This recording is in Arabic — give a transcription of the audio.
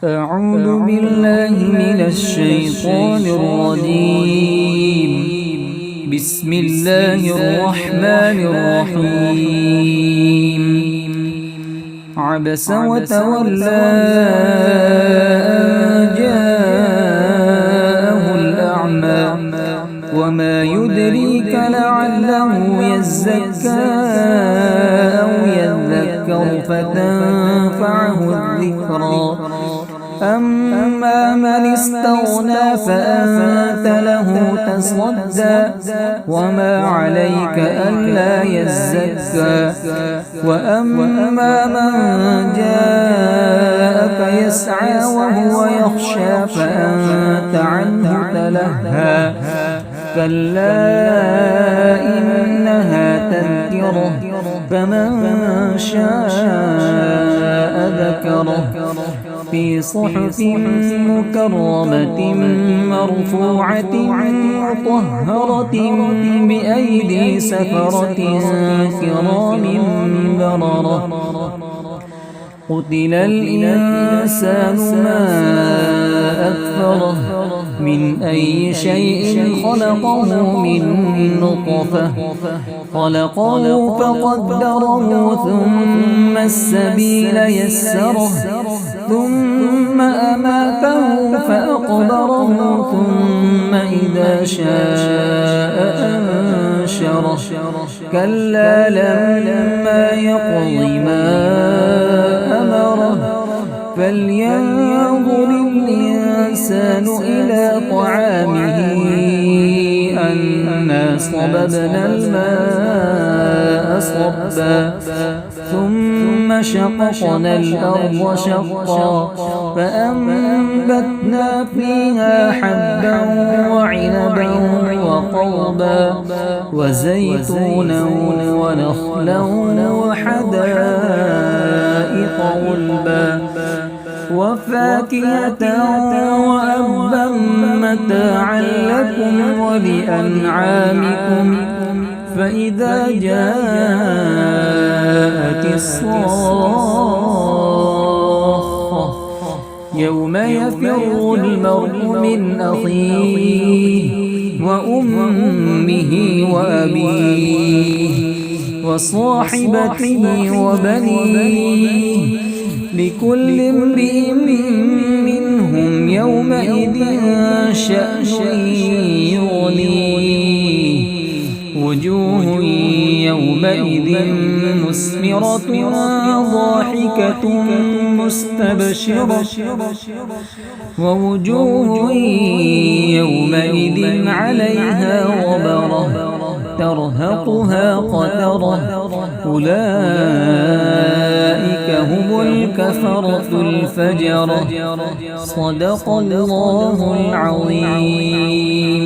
أعوذ بالله من الشيطان الرجيم. بسم الله الرحمن الرحيم. عبس وتولى أن جاءه الأعمى وما يدريك لعله يزكى أو يذكر فتنفعه الذكرى. أما من استغنى فأنت له تصدى وما عليك ألا يزكى. وأما من جاءك يسعى وهو يخشى فأنت عنه تلهى. كلا إنها تذكرة فمن شاء ذكره في صحف مكرمة مرفوعة مطهرة بأيدي سفرة كرام بررة. قتل الإنسان ما أكفره من أي شيء خلقه من نطفة خلقه فقدره ثم السبيل يسره ثم أماته فأقبره ثم إذا شاء أنشره. كلا لما يقض ما أمره فلينظر الإنسان إلى طعامه أنا صببنا الماء صبا ثم شققنا الأرض شقا فأنبتنا فيها حبا وعنبا وقضبا وزيتونا ونخلا وحدائق غلبا وفاكهة وأبا متاعا لكم ولأنعامكم. فإذا جاءت الصاخة يوم يفر المرء من أخيه وأمه وأبيه وصاحبته وبنيه لكل امرئ منهم يومئذ شأن يغنيه. وجوه يومئذ مسمرة ضاحكة مستبشرة ووجوه يومئذ عليها غبرة ترهقها قترة. أولئك هم الكفرة الفجرة. صدق الله العظيم.